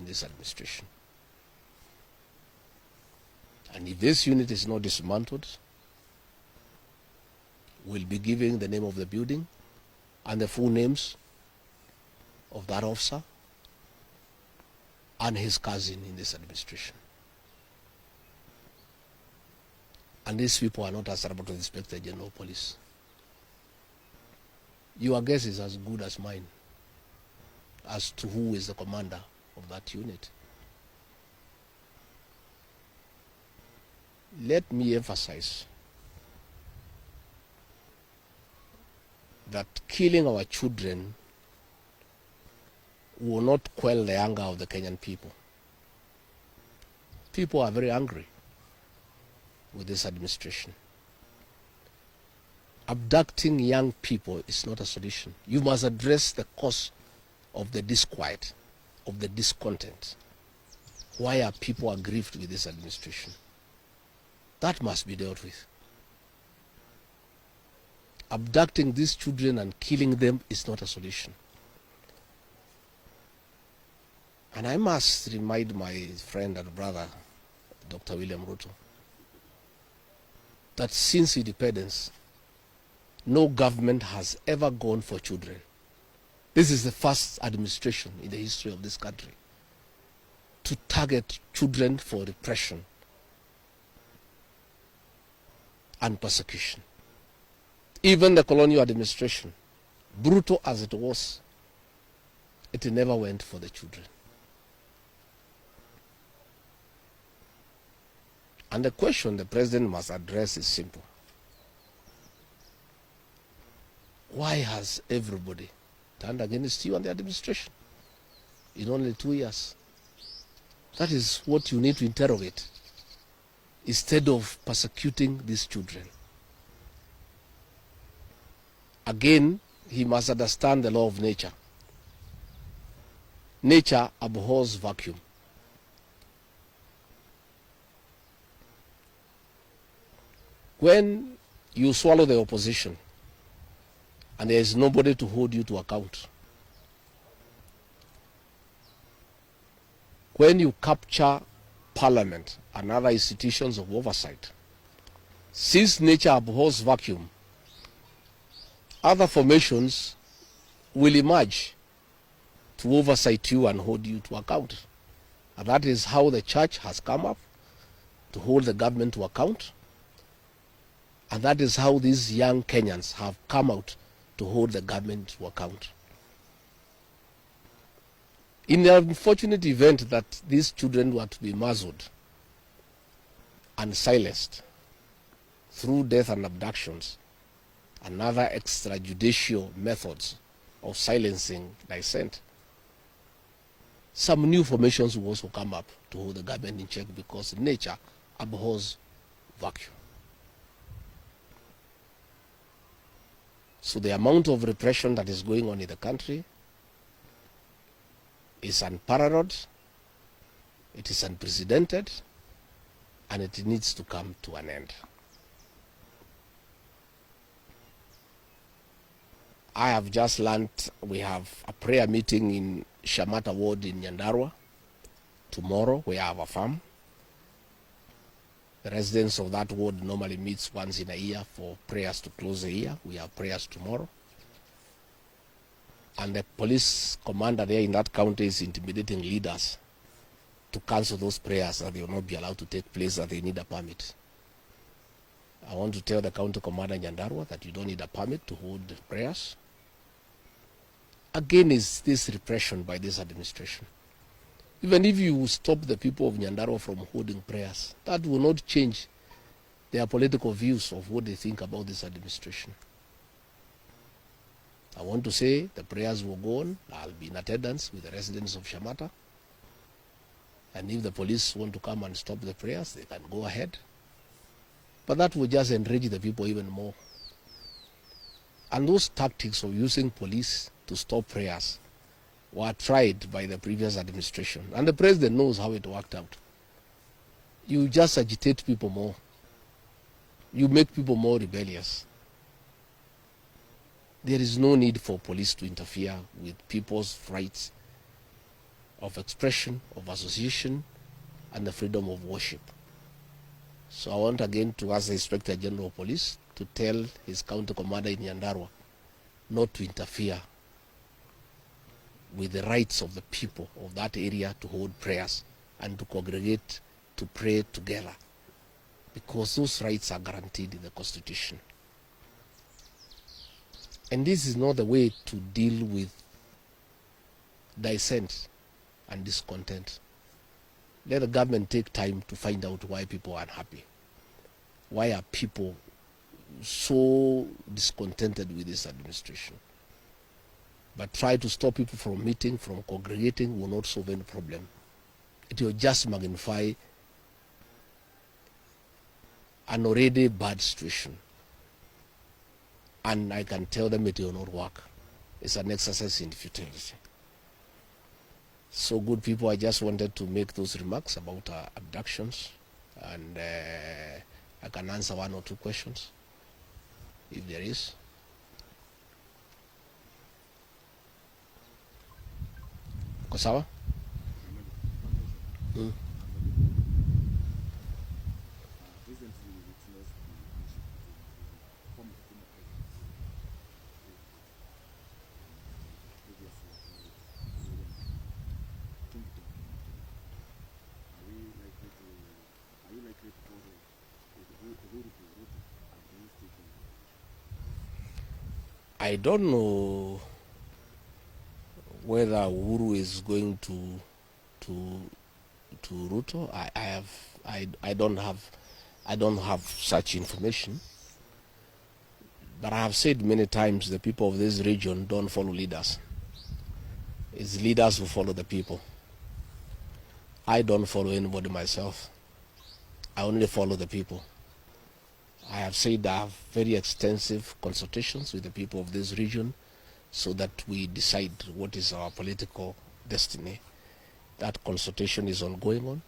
this administration. And if this unit is not dismantled, we'll be giving the name of the building and the full names of that officer and his cousin in this administration. And these people are not answerable to the Inspector General of Police. Your guess is as good as mine as to who is the commander of that unit. Let me emphasize that killing our children will not quell the anger of the Kenyan people. People are very angry with this administration. Abducting young people is not a solution. You must address the cause of the disquiet, of the discontent. Why are people aggrieved with this administration? That must be dealt with. Abducting these children and killing them is not a solution. And I must remind my friend and brother, Dr. William Ruto, that since independence, no government has ever gone for children. This is the first administration in the history of this country to target children for repression and persecution. Even the colonial administration, brutal as it was, it never went for the children. And the question the president must address is simple. Why has everybody turned against you and the administration in only 2 years? That is what you need to interrogate instead of persecuting these children. Again, he must understand the law of nature. Nature abhors vacuum. When you swallow the opposition and there is nobody to hold you to account, when you capture parliament and other institutions of oversight, since nature abhors vacuum, other formations will emerge to oversight you and hold you to account. And that is how the church has come up to hold the government to account. And that is how these young Kenyans have come out to hold the government to account. In the unfortunate event that these children were to be muzzled and silenced through death and abductions and other extrajudicial methods of silencing dissent, some new formations will also come up to hold the government in check because nature abhors vacuum. So the amount of repression that is going on in the country is unparalleled, it is unprecedented, and it needs to come to an end. I have just learned we have a prayer meeting in Shamata Ward in Nyandarua tomorrow, where I have a farm. The residents of that ward normally meets once in a year for prayers to close the year. We have prayers tomorrow. And the police commander there in that county is intimidating leaders to cancel those prayers, that they will not be allowed to take place, that they need a permit. I want to tell the county commander in Nyandarua that you don't need a permit to hold prayers. Again, is this repression by this administration. Even if you stop the people of Nyandarua from holding prayers, that will not change their political views of what they think about this administration. I want to say the prayers will go on. I'll be in attendance with the residents of Shamata. And if the police want to come and stop the prayers, they can go ahead. But that will just enrage the people even more. And those tactics of using police to stop prayers were tried by the previous administration. And the president knows how it worked out. You just agitate people more. You make people more rebellious. There is no need for police to interfere with people's rights of expression, of association, and the freedom of worship. So I want again to ask the Inspector General of Police to tell his county commander in Nyandarua not to interfere with the rights of the people of that area to hold prayers and to congregate to pray together, because those rights are guaranteed in the Constitution. And this is not the way to deal with dissent and discontent. Let the government take time to find out why people are unhappy. Why are people so discontented with this administration? But try to stop people from meeting, from congregating will not solve any problem. It will just magnify an already bad situation. And I can tell them it will not work. It's an exercise in futility. So good people, I just wanted to make those remarks about abductions, and I can answer one or two questions if there is. Kosawa? I don't know whether Uhuru is going to Ruto. I don't have such information. But I have said many times the people of this region don't follow leaders. It's leaders who follow the people. I don't follow anybody myself. I only follow the people. I have said I have very extensive consultations with the people of this region so that we decide what is our political destiny. That consultation is ongoing.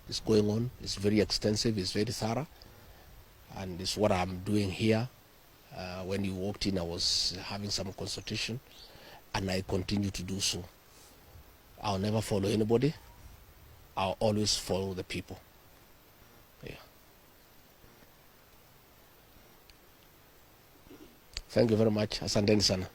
It's going on. It's very extensive. It's very thorough. And it's what I'm doing here. When you walked in, I was having some consultation, and I continue to do so. I'll never follow anybody. I'll always follow the people. Yeah. Thank you very much. Asanteni sana.